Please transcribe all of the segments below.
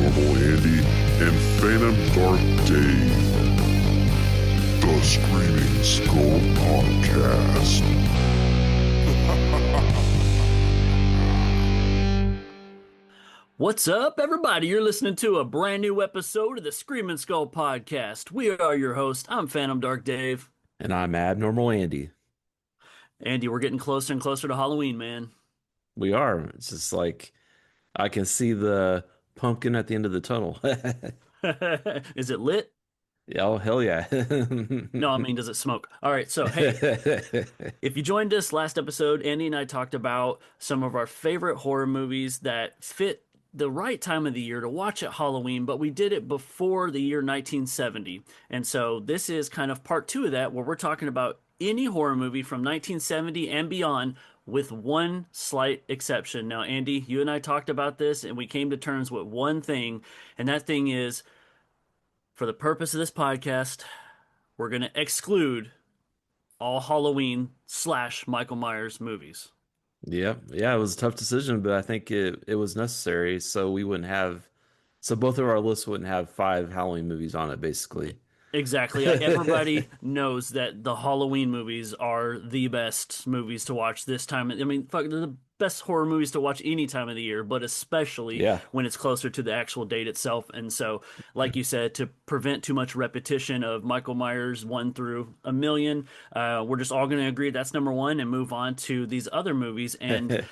Paranormal Andy and Phantom Dark Dave. The Screaming Skull Podcast. What's up, everybody? You're listening to a brand new episode of the Screaming Skull Podcast. We are your host. I'm Phantom Dark Dave. And I'm Abnormal Andy. Andy, we're getting closer and closer to Halloween, man. We are. It's just like I can see the pumpkin at the end of the tunnel. Is it lit? Oh, hell yeah. No, I mean, does it smoke? All right, so hey, if you joined us last episode, Andy and I talked about some of our favorite horror movies that fit the right time of the year to watch at Halloween, but we did it before the year 1970. And so this is kind of part two of that, where we're talking about any horror movie from 1970 and beyond, with one slight exception. Now, Andy, you and I talked about this, and we came to terms with one thing, and that thing is, for the purpose of this podcast, we're going to exclude all Halloween / Michael Myers movies. Yeah, it was a tough decision, but I think it was necessary so we wouldn't have so both of our lists wouldn't have 5 Halloween movies on it, basically. Exactly. Everybody knows that the Halloween movies are the best movies to watch this time. I mean, fuck, they're the best horror movies to watch any time of the year, but especially Yeah. when it's closer to the actual date itself. And so, like you said, to prevent too much repetition of Michael Myers 1 through a million, we're just all going to agree that's number one and move on to these other movies. And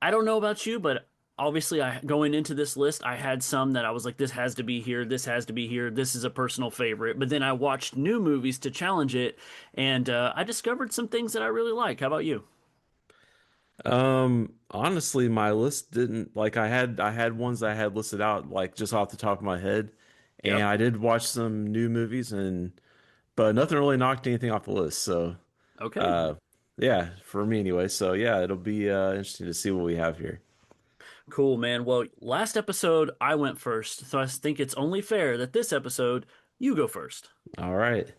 I don't know about you, but obviously, going into this list, I had some that I was like, this has to be here, this has to be here, this is a personal favorite. But then I watched new movies to challenge it, and I discovered some things that I really like. How about you? Honestly, my list didn't like I had ones I had listed out like just off the top of my head, and Yep. I did watch some new movies and but nothing really knocked anything off the list. So, Okay. uh, yeah, for me anyway. So yeah, it'll be interesting to see what we have here. Cool, man. Well, last episode I went first, so I think it's only fair that this episode you go first. All right,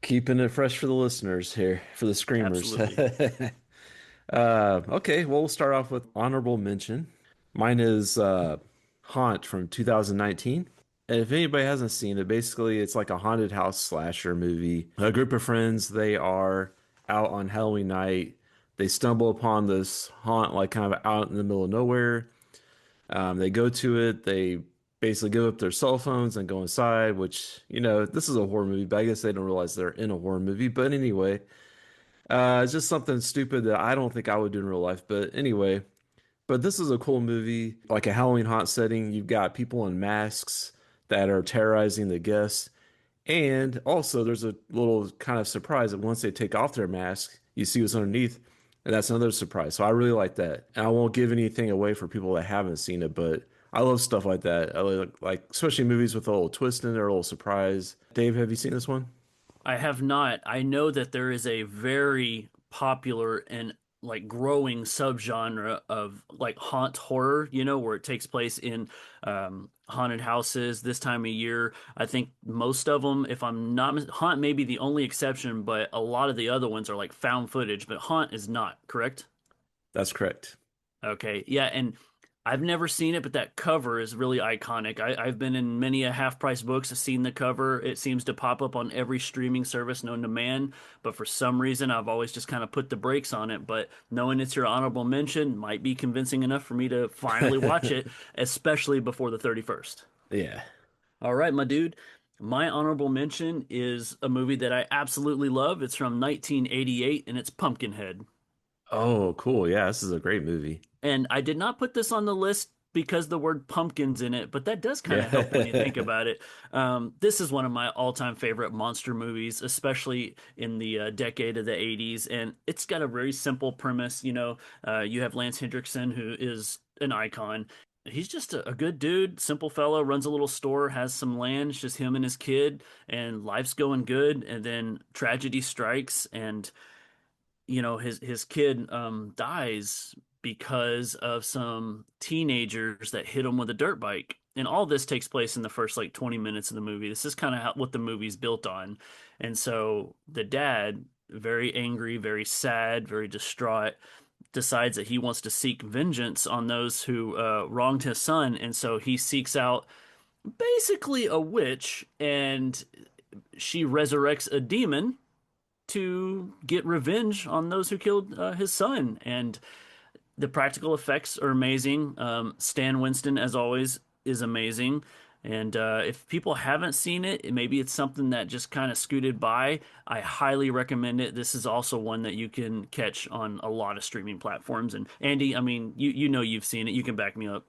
keeping it fresh for the listeners here, for the screamers. Absolutely. Okay, well, we'll start off with honorable mention. Mine is Haunt from 2019. And if anybody hasn't seen it, basically it's like a haunted house slasher movie. A group of friends, they are out on Halloween night. They stumble upon this haunt, like kind of out in the middle of nowhere. They go to it. They basically give up their cell phones and go inside, which, this is a horror movie, but I guess they don't realize they're in a horror movie. But anyway, it's just something stupid that I don't think I would do in real life. But anyway, but this is a cool movie, like a Halloween haunt setting. You've got people in masks that are terrorizing the guests. And also, there's a little kind of surprise that once they take off their mask, you see what's underneath. And that's another surprise. So I really like that. And I won't give anything away for people that haven't seen it, but I love stuff like that. I like especially movies with a little twist in it or a little surprise. Dave, have you seen this one? I have not. I know that there is a very popular and like growing subgenre of like haunt horror, where it takes place in haunted houses this time of year. I think most of them, if I'm not Haunt may be the only exception, but a lot of the other ones are like found footage, but Haunt is not, correct? That's correct. Okay, yeah, and I've never seen it, but that cover is really iconic. I've been in many a half-price books, I've seen the cover. It seems to pop up on every streaming service known to man, but for some reason, I've always just kind of put the brakes on it. But knowing it's your honorable mention might be convincing enough for me to finally watch it, especially before the 31st. Yeah. All right, my dude. My honorable mention is a movie that I absolutely love. It's from 1988, and it's Pumpkinhead. Oh, cool. Yeah, this is a great movie. And I did not put this on the list because the word pumpkin's in it, but that does kind of help when you think Yeah. about it. This is one of my all-time favorite monster movies, especially in the decade of the 80s. And it's got a very simple premise. You have Lance Hendrickson, who is an icon. He's just a good dude, simple fellow, runs a little store, has some land, it's just him and his kid, and life's going good. And then tragedy strikes, and his kid dies because of some teenagers that hit him with a dirt bike. And all this takes place in the first like 20 minutes of the movie. This is kind of what the movie's built on. And so the dad, very angry, very sad, very distraught, decides that he wants to seek vengeance on those who wronged his son, and so he seeks out basically a witch, and she resurrects a demon to get revenge on those who killed his son. And the practical effects are amazing. Stan Winston, as always, is amazing. And if people haven't seen it, maybe it's something that just kind of scooted by. I highly recommend it. This is also one that you can catch on a lot of streaming platforms. And Andy, I mean, you know you've seen it. You can back me up.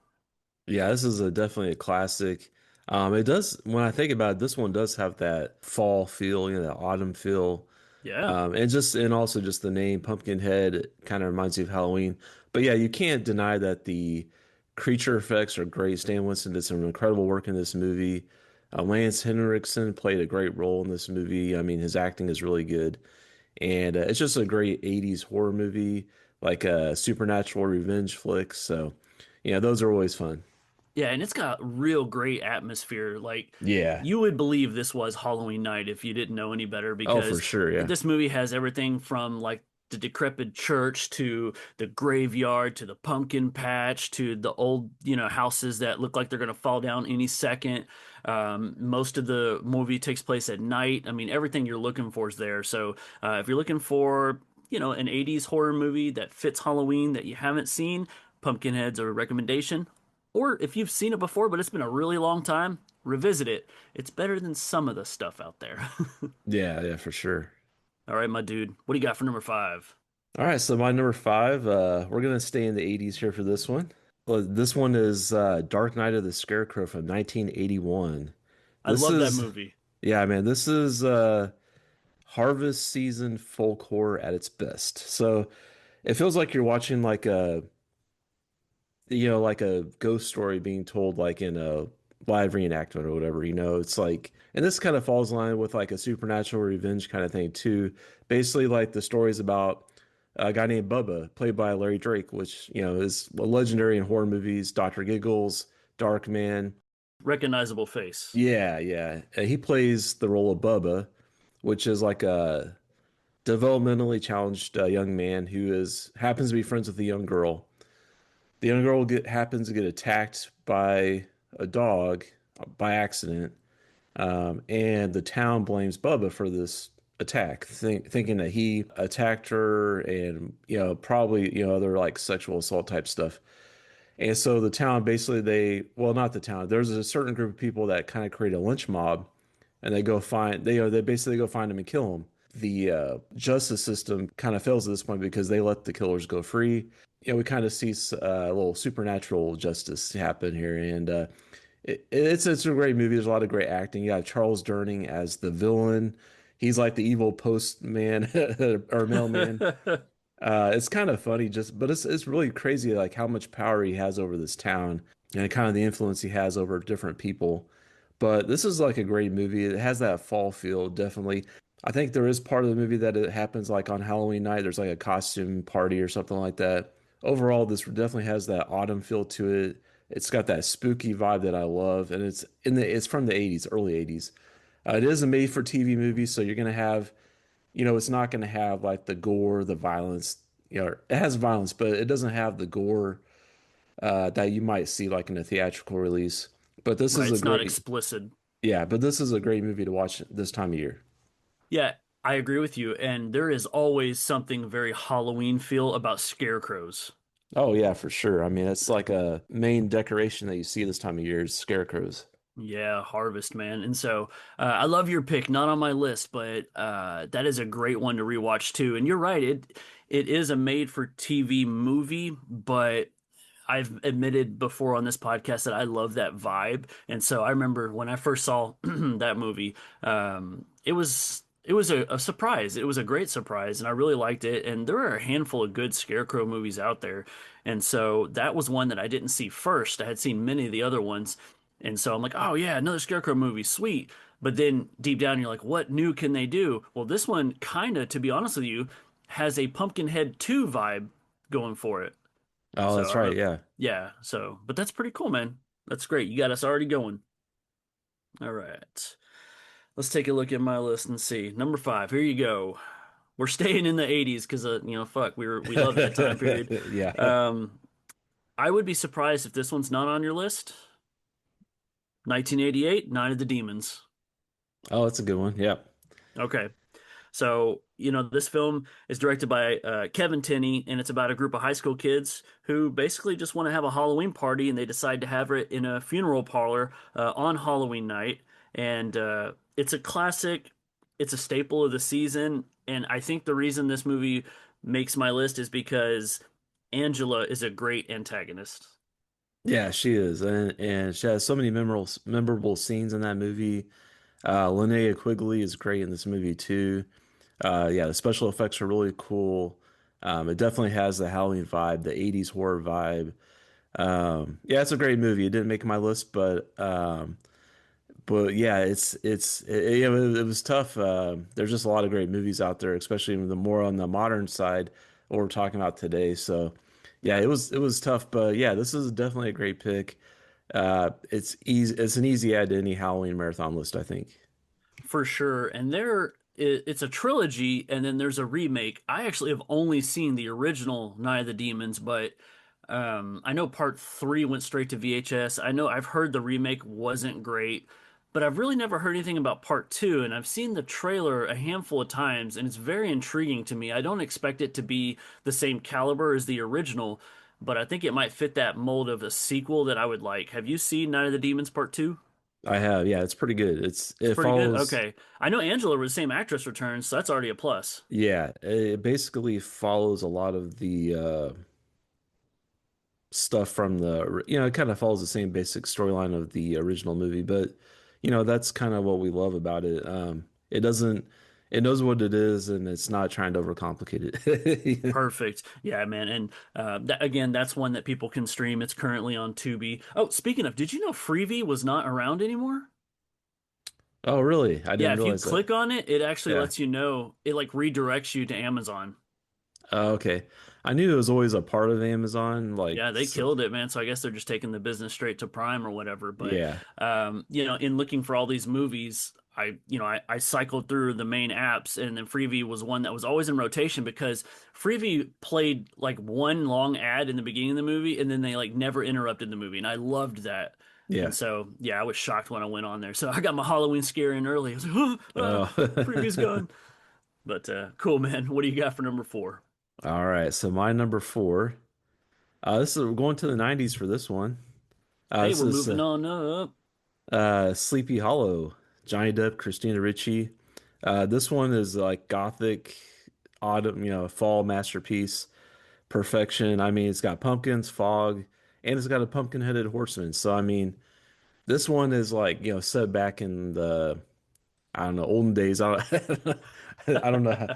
Yeah, this is definitely a classic. It does, when I think about it, this one does have that fall feel, that autumn feel. Yeah. And also just the name Pumpkinhead kind of reminds you of Halloween. But yeah, you can't deny that the creature effects are great. Stan Winston did some incredible work in this movie. Lance Henriksen played a great role in this movie. I mean, his acting is really good. And it's just a great 80s horror movie, like a supernatural revenge flick. So, those are always fun. Yeah, and it's got real great atmosphere. Like, Yeah. you would believe this was Halloween night if you didn't know any better, Oh, for because sure. Yeah. this movie has everything from like the decrepit church to the graveyard to the pumpkin patch to the old, houses that look like they're going to fall down any second. Most of the movie takes place at night. I mean, everything you're looking for is there. So, if you're looking for, an 80s horror movie that fits Halloween that you haven't seen, Pumpkinhead's a recommendation. Or if you've seen it before, but it's been a really long time, revisit it. It's better than some of the stuff out there. Yeah, yeah, for sure. All right, my dude. What do you got for number five? All right, so my number five, we're gonna stay in the 80s here for this one. Well, this one is Dark Knight of the Scarecrow from 1981. I This love that is, movie. yeah, man, this is harvest season folk horror at its best. So it feels like you're watching like a ghost story being told like in a live reenactment or whatever, it's like, and this kind of falls in line with like a supernatural revenge kind of thing too. Basically, like the stories about a guy named Bubba, played by Larry Drake, which, is legendary in horror movies, Dr. Giggles, Dark Man. Recognizable face. Yeah, yeah. He plays the role of Bubba, which is like a developmentally challenged young man who happens to be friends with a young girl. The young girl happens to get attacked by a dog by accident, and the town blames Bubba for this attack, thinking that he attacked her and probably other like sexual assault type stuff. And so the town basically well, not the town. There's a certain group of people that kind of create a lynch mob, and they basically go find him and kill him. The justice system kind of fails at this point because they let the killers go free. We kind of see a little supernatural justice happen here, and it's a great movie. There's a lot of great acting. You got Charles Durning as the villain. He's like the evil postman or mailman. It's kind of funny, but it's really crazy, like how much power he has over this town and kind of the influence he has over different people. But this is like a great movie. It has that fall feel, definitely. I think there is part of the movie that it happens like on Halloween night. There's like a costume party or something like that. Overall, this definitely has that autumn feel to it. It's got that spooky vibe that I love, and it's from the 80s, early 80s. It is a made-for-TV movie, so you're gonna have, it's not gonna have like the gore, the violence. It has violence, but it doesn't have the gore that you might see like in a theatrical release. But this Right, is a it's not great, explicit. yeah, but this is a great movie to watch this time of year. Yeah, I agree with you. And there is always something very Halloween feel about scarecrows. Oh yeah, for sure. I mean, it's like a main decoration that you see this time of year is scarecrows. Yeah, Harvest, man. And so I love your pick, not on my list, but that is a great one to rewatch too. And you're right, it is a made for TV movie, but I've admitted before on this podcast that I love that vibe. And so I remember when I first saw that movie, it was a surprise. It was a great surprise, and I really liked it. And there are a handful of good Scarecrow movies out there. And so that was one that I didn't see first. I had seen many of the other ones. And so I'm like, oh yeah, another Scarecrow movie, sweet. But then deep down, you're like, what new can they do? Well, this one kind of, to be honest with you, has a Pumpkinhead 2 vibe going for it. Oh, So that's right. Yeah. yeah, so but that's pretty cool, man. That's great. You got us already going. All right. Let's take a look at my list and see. Number five, here you go. we're staying in the 80s because fuck, we love that time period. Yeah. Um, I would be surprised if this one's not on your list. 1988, Night of the Demons. Oh, that's a good one. Yeah. Okay. So, this film is directed by Kevin Tenney, and it's about a group of high school kids who basically just want to have a Halloween party, and they decide to have it in a funeral parlor on Halloween night. And it's a classic, it's a staple of the season. And I think the reason this movie makes my list is because Angela is a great antagonist. Yeah, she is. And she has so many memorable scenes in that movie. Linnea Quigley is great in this movie too. Yeah, the special effects are really cool. It definitely has the Halloween vibe, the 80s horror vibe. Yeah, it's a great movie. It didn't make my list, but yeah, it was tough. There's just a lot of great movies out there, especially the more on the modern side, what we're talking about today. So yeah, it was tough, but yeah, this is definitely a great pick. It's easy. It's an easy add to any Halloween marathon list, I think. For sure. And it's a trilogy, and then there's a remake. I actually have only seen the original Night of the Demons, but I know part three went straight to VHS. I know I've heard the remake wasn't great, but I've really never heard anything about part two, and I've seen the trailer a handful of times, and it's very intriguing to me. I don't expect it to be the same caliber as the original, but I think it might fit that mold of a sequel that I would like. Have you seen Night of the Demons part two? I have. Yeah, it's pretty good. It's It pretty good. follows. Okay. I know Angela was the same actress returns, so that's already a plus. Yeah, it basically follows a lot of the stuff from it kind of follows the same basic storyline of the original movie, but that's kind of what we love about it. It knows what it is, and it's not trying to overcomplicate it. Perfect. Yeah, man. And again, that's one that people can stream. It's currently on Tubi. Oh, speaking of, did you know Freevee was not around anymore? Oh, really? I Yeah, didn't if you realize that. click on it, it actually Yeah. lets you know. It like redirects you to Amazon. Okay. I knew it was always a part of Amazon, Yeah, they killed it, man. So I guess they're just taking the business straight to Prime or whatever. But yeah. in looking for all these movies, I cycled through the main apps, and then Freevee was one that was always in rotation because Freevee played like one long ad in the beginning of the movie, and then they like never interrupted the movie, and I loved that. And Yeah. so, yeah, I was shocked when I went on there. So I got my Halloween scare in early. I was like, Oh. Freevee's gone. But cool, man. What do you got for number four? All right. So my number four. This is we're going to the 90s for this one. Hey, This we're is moving on up. Sleepy Hollow, Johnny Depp, Christina Ricci. This one is like gothic, autumn, fall masterpiece, perfection. I mean, it's got pumpkins, fog, and it's got a pumpkin-headed horseman. So I mean, this one is like set back in the I don't know olden days. I don't know.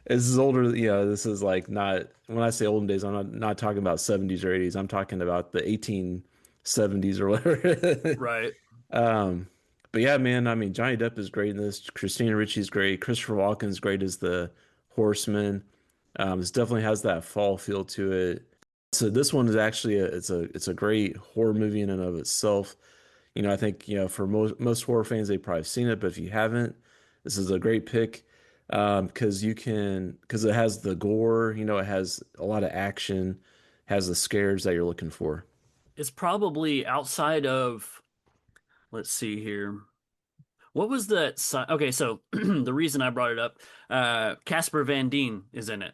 This is older. This is like not when I say olden days, I'm not talking about 70s or 80s. I'm talking about the 1870s or whatever. Right. Um, but yeah, man, I mean, Johnny Depp is great in this. Christina Ricci's great. Christopher Walken's great as the horseman. This definitely has that fall feel to it. So this one is actually it's a great horror movie in and of itself. I think for most horror fans they've probably seen it, but if you haven't, this is a great pick because it has the gore. It has a lot of action, has the scares that you're looking for. It's probably outside of, let's see here. What was that? Okay, so the reason I brought it up, Casper Van Dien is in it.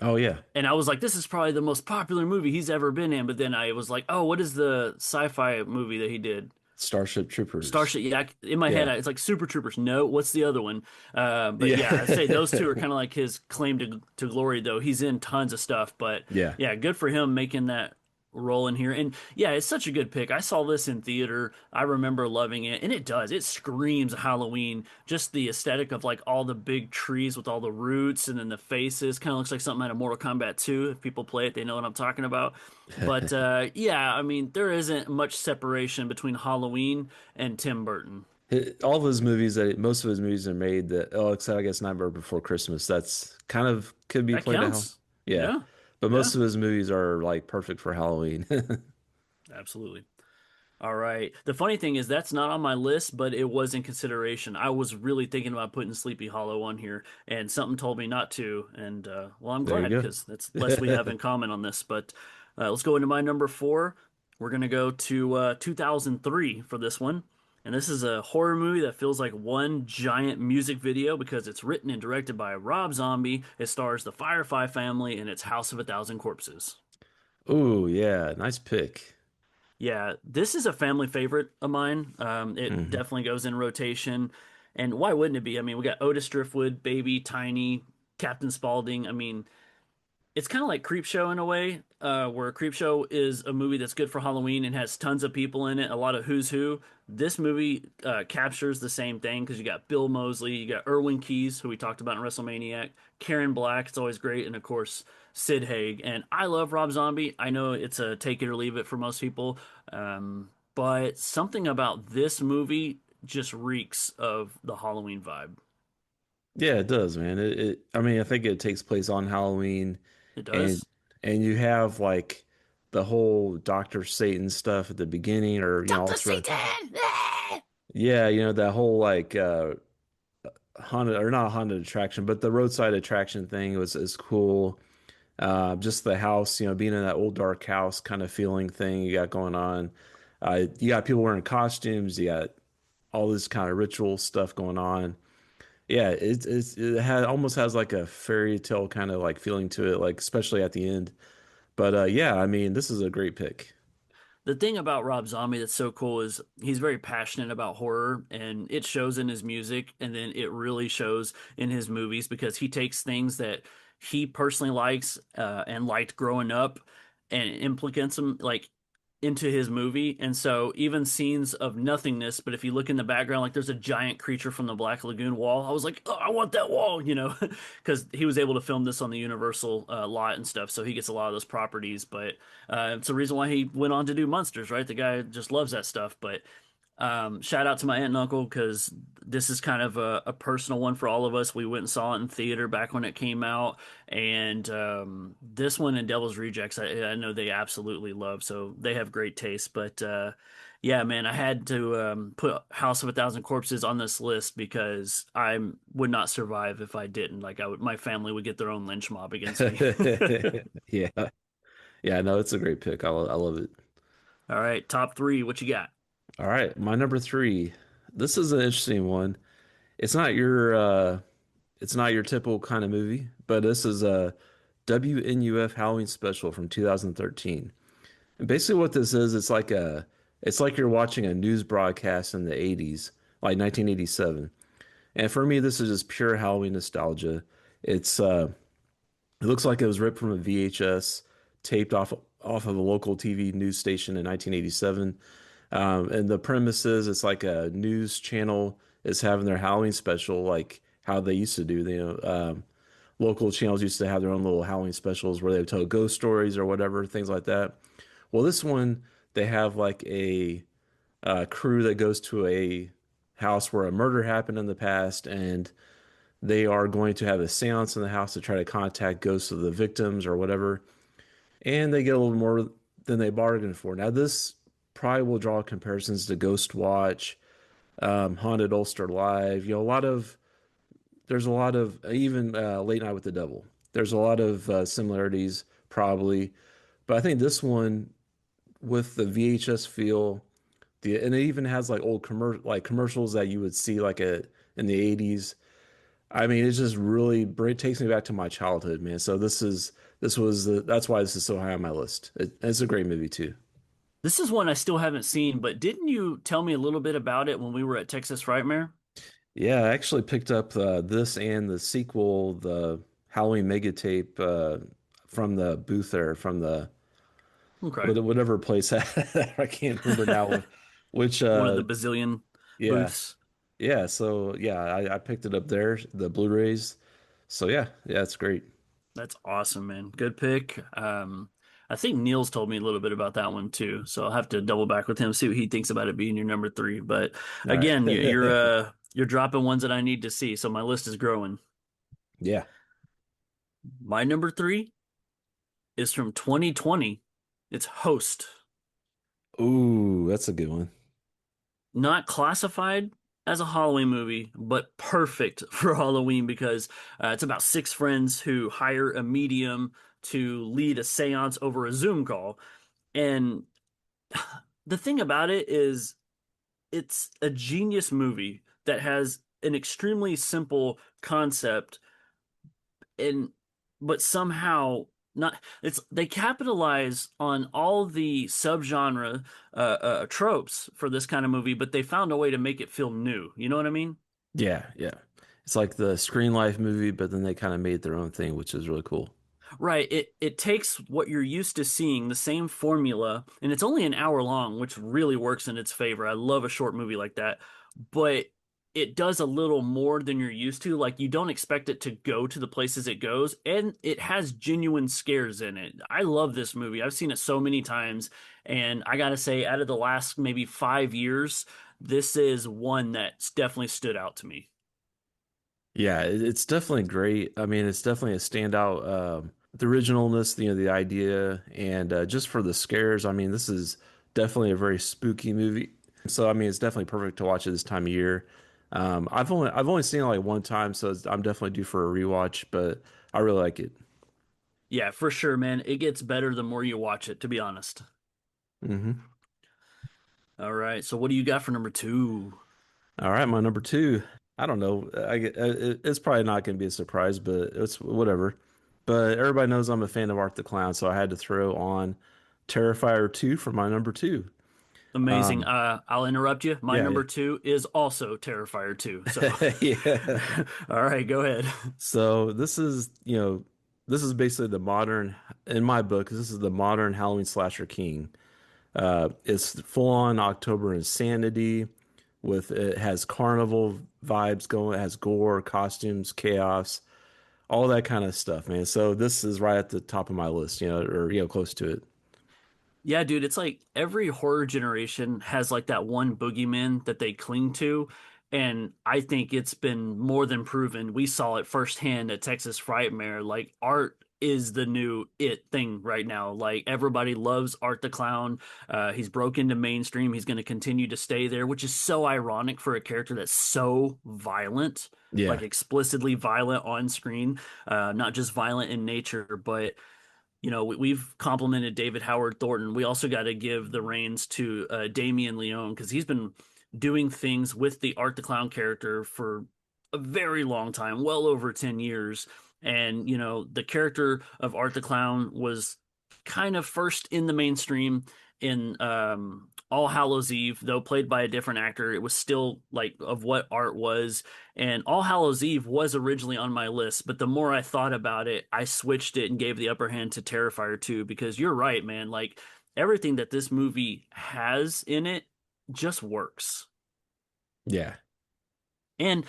Oh yeah, And I was like, this is probably the most popular movie he's ever been in. But then I was like, oh, what is the sci-fi movie that he did? Starship Troopers. Starship. Yeah, in my head, Yeah, it's like Super Troopers. No, what's the other one? But yeah, I'd yeah, say those two are kind of like his claim to glory, though. He's in tons of stuff, but yeah. yeah, good for him making that role in here. And yeah, it's such a good pick. I saw this in theater. I remember loving it, and it does. It screams Halloween. Just the aesthetic of like all the big trees with all the roots, and then the faces. Kind of looks like something out of Mortal Kombat 2. If people play it, they know what I'm talking about. But yeah, I mean, there isn't much separation between Halloween and Tim Burton. All of his movies that most of his movies are made except I guess Nightmare Before Christmas. That's kind of could be That played at home. counts. Yeah, Yeah, but yeah, most of his movies are like perfect for Halloween. absolutely. All right. The funny thing is that's not on my list, but it was in consideration. I was really thinking about putting Sleepy Hollow on here, and something told me not to. And well, I'm There glad you because that's less we have go. in common on this. But let's go into my number four. We're gonna go to 2003 for this one. And this is a horror movie that feels like one giant music video because it's written and directed by Rob Zombie. It stars the Firefly family and it's House of a Thousand Corpses. Oh, yeah, nice pick. Yeah, this is a family favorite of mine. It Hmm. definitely goes in rotation. And why wouldn't it be? I mean, we got Otis Driftwood, Baby, Tiny, Captain Spaulding. I mean, it's kind of like Creepshow in a way, where Creepshow is a movie that's good for Halloween and has tons of people in it, a lot of who's who. This movie captures the same thing because you got Bill Moseley, you got Erwin Keys, who we talked about in WrestleManiac, Karen Black, it's always great, and of course Sid Haig. And I love Rob Zombie. I know it's a take it or leave it for most people, but something about this movie just reeks of the Halloween vibe. Yeah, it does, man. I mean, I think it takes place on Halloween, It and does. you have like the whole Dr. Satan stuff at the beginning, or Dr. also, Satan! yeah, that whole like haunted, or not a haunted attraction, but the roadside attraction thing was is cool. Just the house, being in that old dark house kind of feeling thing you got going on. You got people wearing costumes, you got all this kind of ritual stuff going on. Yeah, almost has like a fairy tale kind of like feeling to it, like especially at the end. But yeah, I mean, this is a great pick. The thing about Rob Zombie that's so cool is he's very passionate about horror and it shows in his music and then it really shows in his movies because he takes things that he personally likes and liked growing up and implements them like into his movie. And so even scenes of nothingness, but if you look in the background, like there's a giant creature from the Black Lagoon wall, I was like, oh, I want that wall, because he was able to film this on the Universal lot and stuff. So he gets a lot of those properties, but it's the reason why he went on to do Monsters, right? The guy just loves that stuff. But shout out to my aunt and uncle because this is kind of a personal one for all of us. We went and saw it in theater back when it came out, and this one and Devil's Rejects, I know they absolutely love. So they have great taste. But yeah, man, I had to put House of a Thousand Corpses on this list because I would not survive if I didn't. Like my family would get their own lynch mob against me. Yeah, yeah, no, it's a great pick. I love it. All right, top three. What you got? All right, my number three. This is an interesting one. It's not your typical kind of movie, but this is a WNUF Halloween special from 2013. And basically what this is, it's like you're watching a news broadcast in the 80s, like 1987. And for me, this is just pure Halloween nostalgia. It's it looks like it was ripped from a VHS, taped off of a local TV news station in 1987. And the premise is it's like a news channel is having their Halloween special, like how they used to do. Local channels used to have their own little Halloween specials where they would tell ghost stories or whatever, things like that. Well, this one they have like a crew that goes to a house where a murder happened in the past, and they are going to have a seance in the house to try to contact ghosts of the victims or whatever. And they get a little more than they bargained for. Now, this probably will draw comparisons to Ghost Watch, Haunted Ulster Live. There's a lot of even Late Night with the Devil. There's a lot of similarities, probably. But I think this one, with the VHS feel, and it even has like old commercials that you would see in the 80s. I mean, it's just really it takes me back to my childhood, man. So that's why this is so high on my list. It's a great movie too. This is one I still haven't seen, but didn't you tell me a little bit about it when we were at Texas Frightmare? Yeah, I actually picked up this and the sequel, the Halloween Mega Tape, from the booth there, from the Okay. whatever place I can't remember now. Which One of the bazillion yeah, booths. yeah. So yeah, I picked it up there, the Blu-rays. So yeah, it's great. That's awesome, man. Good pick. I think Neil's told me a little bit about that one too, so I'll have to double back with him, see what he thinks about it being your number three. But All right. again, you're dropping ones that I need to see, so my list is growing. Yeah. My number three is from 2020. It's Host. Ooh, that's a good one. Not classified as a Halloween movie, but perfect for Halloween because it's about six friends who hire a medium to lead a seance over a Zoom call. And the thing about it is, it's a genius movie that has an extremely simple concept and but somehow not it's they capitalize on all the subgenre tropes for this kind of movie, but they found a way to make it feel new. You know what I mean? Yeah, yeah. It's like the Screen Life movie, but then they kind of made their own thing, which is really cool. Right. It takes what you're used to seeing, the same formula, and it's only an hour long, which really works in its favor. I love a short movie like that, but it does a little more than you're used to. Like you don't expect it to go to the places it goes, and it has genuine scares in it. I love this movie. I've seen it so many times, and I gotta say, out of the last maybe 5 years, this is one that's definitely stood out to me. Yeah, it's definitely great. I mean, it's definitely a standout. The originalness, the idea, and just for the scares. I mean, this is definitely a very spooky movie. So, I mean, it's definitely perfect to watch at this time of year. I've only seen it like one time, so I'm definitely due for a rewatch. But I really like it. Yeah, for sure, man. It gets better the more you watch it, to be honest. Hmm. All right. So what do you got for number two? All right, my number two. I don't know. It's probably not going to be a surprise, but it's whatever. But everybody knows I'm a fan of Art the Clown, so I had to throw on Terrifier 2 for my number two. Amazing. Um, I'll interrupt you. My yeah, yeah. number two is also Terrifier 2. So, Yeah. all right, go ahead. So this is basically the modern, in my book, this is the modern Halloween slasher king. It's full on October insanity with it has carnival vibes going, it has gore, costumes, chaos, all that kind of stuff, man. So this is right at the top of my list, or close to it. Yeah, dude, it's like every horror generation has like that one boogeyman that they cling to. And I think it's been more than proven. We saw it firsthand at Texas Frightmare. Like, art is the new it thing right now. Like, everybody loves Art the Clown. He's broken to mainstream. He's going to continue to stay there, which is so ironic for a character that's so violent, like Yeah. explicitly violent on screen, not just violent in nature, but we've complimented David Howard Thornton. We also got to give the reins to Damien Leone because he's been doing things with the Art the Clown character for a very long time, well over 10 years. And, the character of Art the Clown was kind of first in the mainstream in All Hallows Eve, though played by a different actor. It was still like of what art was. And All Hallows Eve was originally on my list, but the more I thought about it, I switched it and gave the upper hand to Terrifier 2 because you're right, man. Like everything that this movie has in it just works. Yeah. And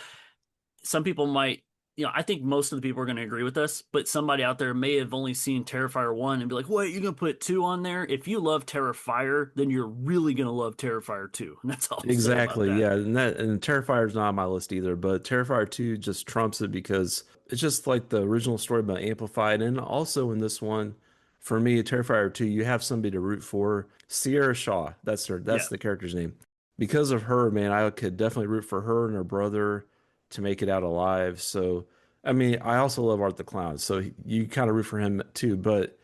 some people might, I think most of the people are going to agree with us, but somebody out there may have only seen Terrifier 1 and be like, wait, you're going to put 2 on there? If you love Terrifier, then you're really going to love Terrifier 2. And that's all I'll say about Exactly. that. Yeah. And Terrifier's not on my list either, but Terrifier 2 just trumps it because it's just like the original story but amplified. And also in this one, for me, Terrifier 2, you have somebody to root for. Sierra Shaw, Yeah. that's the character's name. Because of her, man, I could definitely root for her and her brother to make it out alive. So I mean, I also love Art the Clown, so you kind of root for him too. But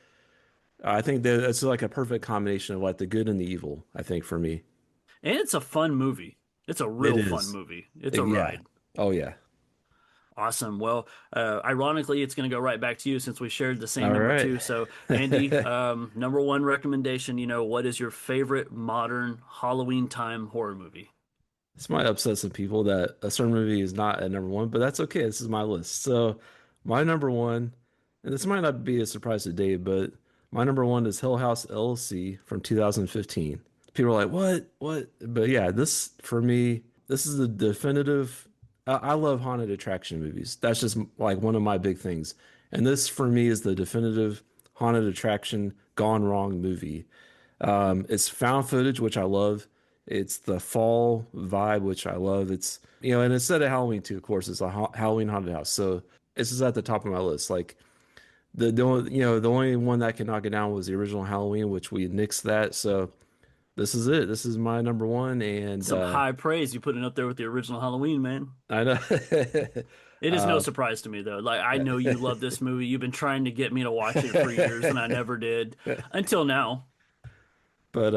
I think that it's like a perfect combination of like the good and the evil, I think, for me. And it's a fun movie. It's a It real fun is. movie. It's a Yeah. ride. Oh yeah. Awesome. Well, ironically, it's going to go right back to you since we shared the same All number right. two. So, Andy, number one recommendation, what is your favorite modern Halloween time horror movie? This might upset some people that a certain movie is not at number one, but that's okay. This is my list. So my number one, and this might not be a surprise to Dave, but my number one is Hill House LLC from 2015. People are like, what? What? But yeah, this for me, this is the definitive. I love haunted attraction movies. That's just like one of my big things. And this for me is the definitive haunted attraction gone wrong movie. It's found footage, which I love. It's the fall vibe, which I love. It's, and it's set at Halloween too, of course. It's a Halloween haunted house. So this is at the top of my list. Like the only one that can knock it down was the original Halloween, which we nixed that. So this is it. This is my number one, and Some high praise you putting up there with the original Halloween, man. I know. It is no uh, surprise to me though. Like I know you love this movie. You've been trying to get me to watch it for years, and I never did until now. but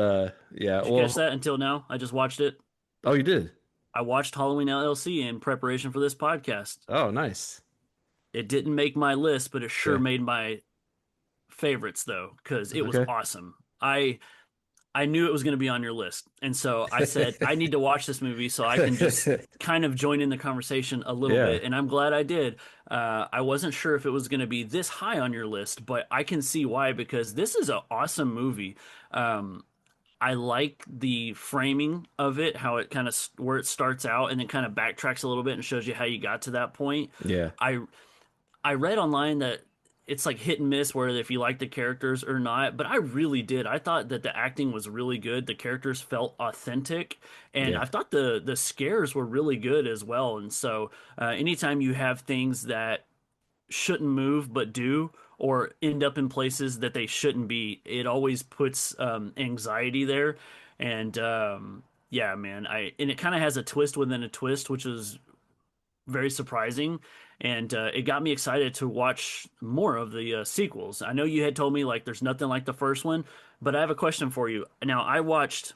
yeah. Did you catch Well, that? Until now, I just watched it. oh, you did. I watched Halloween LLC in preparation for this podcast. Oh, nice. It didn't make my list, but it sure Okay. made my favorites though, because it was Okay. awesome. I knew it was going to be on your list, and so I said I need to watch this movie so I can just kind of join in the conversation a little Yeah. bit, and I'm glad I did. I wasn't sure if it was going to be this high on your list, but I can see why because this is an awesome movie. Um, I like the framing of it, how it kind of where it starts out and then kind of backtracks a little bit and shows you how you got to that point. Yeah. I I read online that it's like hit and miss where if you like the characters or not, but I really did. I thought that the acting was really good. The characters felt authentic, and Yeah. I thought the scares were really good as well. And so, anytime you have things that shouldn't move but do, or end up in places that they shouldn't be, it always puts anxiety there. And yeah, man, I and it kind of has a twist within a twist, which is very surprising, and it got me excited to watch more of the sequels. I know you had told me like there's nothing like the first one, but I have a question for you. Now, I watched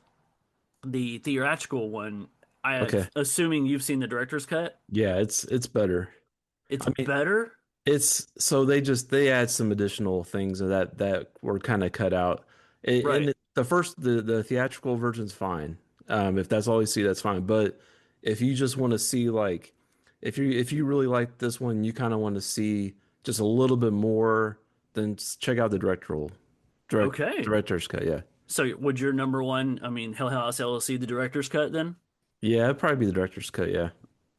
the theatrical one. Okay. Assuming you've seen the director's cut, Yeah, it's better. it's I mean, better, it's so they add some additional things that were kind of cut out. And right? the theatrical version's fine. If that's all you see, that's fine. But if you just want to see like if you really like this one, you kind of want to see just a little bit more, then check out the Okay. director's cut. Yeah. So, would your number one? I mean, Hell House LLC, the director's cut, then? Yeah, it'd probably be the director's cut. Yeah.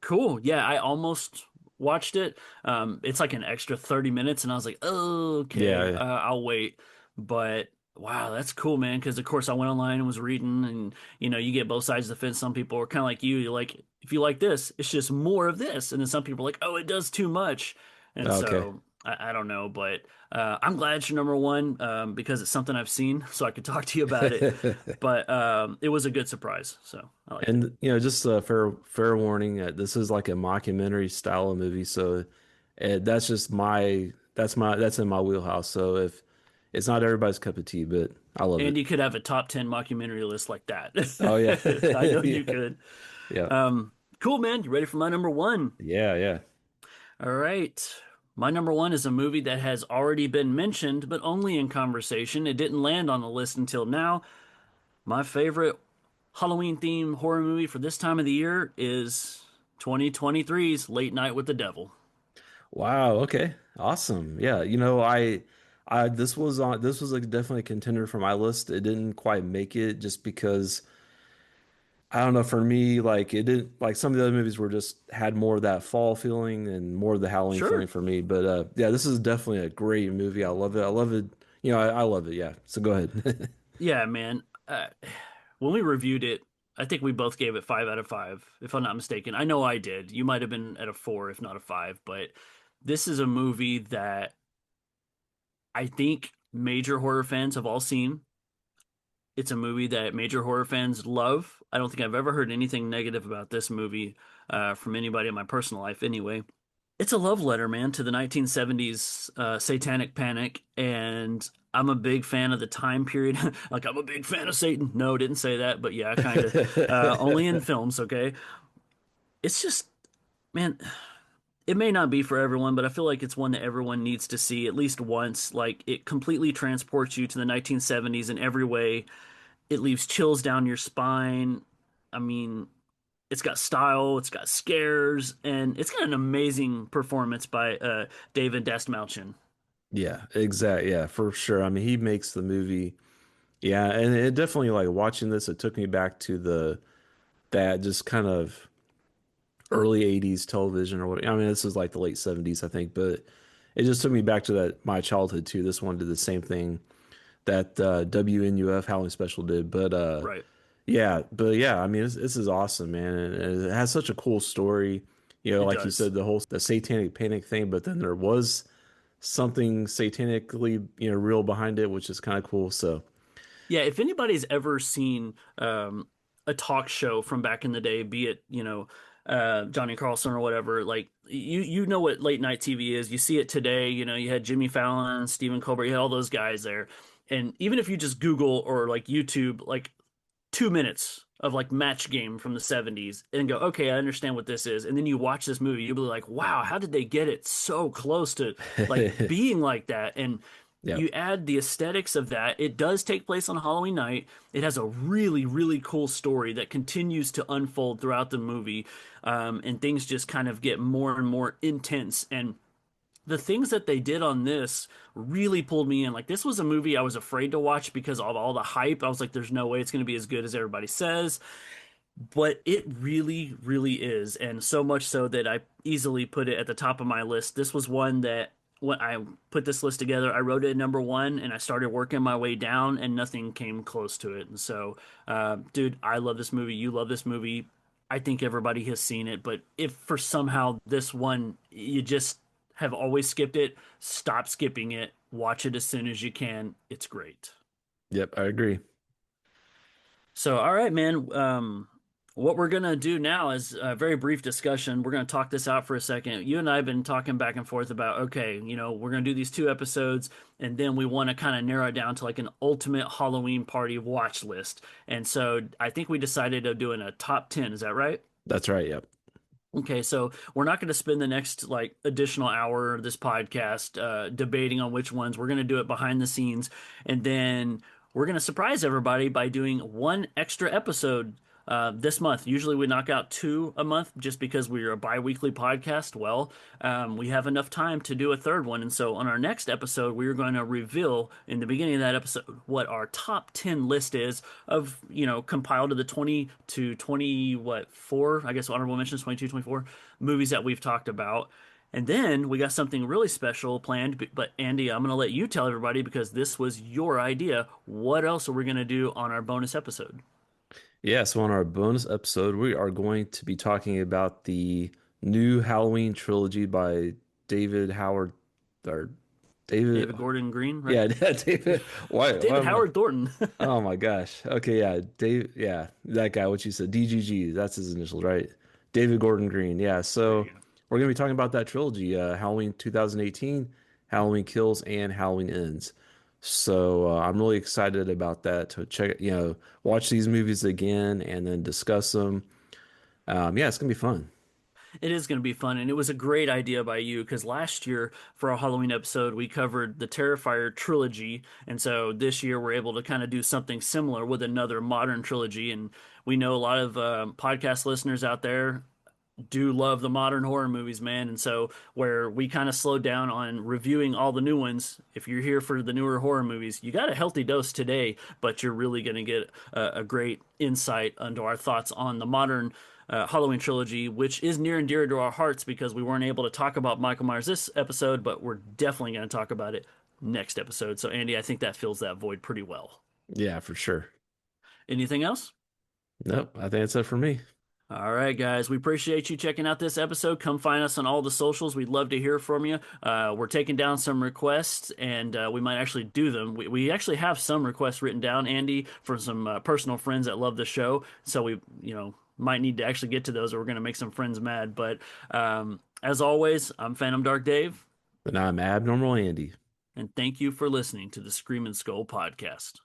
Cool. Yeah, I almost watched it. It's like an extra 30 minutes, and I was like, oh, okay, Yeah. I'll wait. But wow, that's cool, man. Because of course I went online and was reading, and you get both sides of the fence. Some people are kind of like you. You're like, if you like this, it's just more of this, and then some people are like, oh, it does too much. And Okay. so I don't know, but I'm glad it's your number one because it's something I've seen, so I could talk to you about it. But it was a good surprise, so I liked it. And just a fair warning, this is like a mockumentary style of movie, so that's just that's in my wheelhouse. So if it's not everybody's cup of tea, but I love And it. you could have a top 10 mockumentary list like that. Oh yeah. I know you Yeah. could. Yeah. Cool, man. You ready for my number one? Yeah, yeah. All right. My number one is a movie that has already been mentioned, but only in conversation. It didn't land on the list until now. My favorite Halloween themed horror movie for this time of the year is 2023's Late Night with the Devil. Wow, okay. Awesome. Yeah, I this was like definitely a contender for my list. It didn't quite make it just because I don't know, for me, like it didn't like some of the other movies were just had more of that fall feeling and more of the Halloween feeling Sure. for me. But yeah, this is definitely a great movie. I love it. I love it. I love it. Yeah. So go ahead. Yeah, man. When we reviewed it, I think we both gave it 5 out of 5, if I'm not mistaken. I know I did. You might have been at a 4, if not a 5, but this is a movie that I think major horror fans have all seen. It's a movie that major horror fans love. I don't think I've ever heard anything negative about this movie from anybody in my personal life, anyway. It's a love letter, man, to the 1970s satanic panic, and I'm a big fan of the time period. Like, I'm a big fan of Satan. No, didn't say that, but yeah, kind of. Only in films, okay? It's just, man, it may not be for everyone, but I feel like it's one that everyone needs to see at least once. Like, it completely transports you to the 1970s in every way. It leaves chills down your spine. I mean, it's got style, it's got scares, and it's got an amazing performance by David Dastmalchian. Yeah, exactly. Yeah, for sure. I mean, he makes the movie. Yeah, and it definitely like watching this, it took me back to the that just kind of early 80s television or what. I mean, this was like the late 70s, I think, but it just took me back to that my childhood too. This one did the same thing that WNUF Howling Special did, but Right. yeah, I mean, this is awesome, man, and it has such a cool story. It Like you does. said, the satanic panic thing, but then there was something satanically, real behind it, which is kind of cool. So Yeah, if anybody's ever seen a talk show from back in the day, be it, Johnny Carlson or whatever, like you know what late night TV is. You see it today, you had Jimmy Fallon, Stephen Colbert, you had all those guys there. And even if you just Google or like YouTube, like 2 minutes of like Match Game from the 70s and go, okay, I understand what this is. And then you watch this movie, you'll be like, wow, how did they get it so close to like being like that? And Yep. you add the aesthetics of that. It does take place on Halloween night. It has a really, really cool story that continues to unfold throughout the movie. And things just kind of get more and more intense. And the things that they did on this really pulled me in. Like, this was a movie I was afraid to watch because of all the hype. I was like, there's no way it's going to be as good as everybody says. But it really, really is. And so much so that I easily put it at the top of my list. This was one that when I put this list together, I wrote it at number one and I started working my way down and nothing came close to it. And so, dude, I love this movie. You love this movie. I think everybody has seen it. But if for somehow this one, you just have always skipped it, stop skipping it. Watch it as soon as you can. It's great. Yep, I agree. So, all right, man. What we're gonna do now is a very brief discussion. We're gonna talk this out for a second. You and I have been talking back and forth about, okay, we're gonna do these 2 episodes, and then we want to kind of narrow it down to like an ultimate Halloween party watch list. And so I think we decided of doing a top 10. Is that right? That's right. Yep. Okay, so we're not going to spend the next like additional hour of this podcast debating on which ones. We're going to do it behind the scenes, and then we're going to surprise everybody by doing one extra episode this month. Usually we knock out 2 a month just because we're a bi-weekly podcast. Well, we have enough time to do a third one, and so on our next episode, we are going to reveal in the beginning of that episode what our top 10 list is of compiled of the 20 to 20 what 4 I guess honorable mentions 22 24 movies that we've talked about. And then we got something really special planned. But Andy, I'm going to let you tell everybody because this was your idea. What else are we going to do on our bonus episode? Yeah, so on our bonus episode, we are going to be talking about the new Halloween trilogy by David Howard or David. David Gordon Green, right? Yeah, David. Why David am I- Howard Thornton. Oh my gosh. Okay, yeah, Dave. Yeah, that guy. What you said, DGG. That's his initials, right? David Gordon Green. Yeah. So we're gonna be talking about that trilogy: Halloween 2018, Halloween Kills, and Halloween Ends. So I'm really excited about that to check, watch these movies again and then discuss them. Yeah, it's gonna be fun. It is going to be fun, and it was a great idea by you because last year for our Halloween episode we covered the Terrifier trilogy, and so this year we're able to kind of do something similar with another modern trilogy. And we know a lot of podcast listeners out there do love the modern horror movies, man. And so where we kind of slowed down on reviewing all the new ones, if you're here for the newer horror movies, you got a healthy dose today, but you're really going to get a great insight into our thoughts on the modern Halloween trilogy, which is near and dear to our hearts because we weren't able to talk about Michael Myers this episode, but we're definitely going to talk about it next episode. So Andy, I think that fills that void pretty well. Yeah, for sure. Anything else? Nope, I think that's it for me. All right, guys. We appreciate you checking out this episode. Come find us on all the socials. We'd love to hear from you. We're taking down some requests, and we might actually do them. We actually have some requests written down, Andy, for some personal friends that love the show. So we, might need to actually get to those, or we're going to make some friends mad. But as always, I'm Phantom Dark Dave. And I'm Abnormal Andy. And thank you for listening to the Screaming Skull podcast.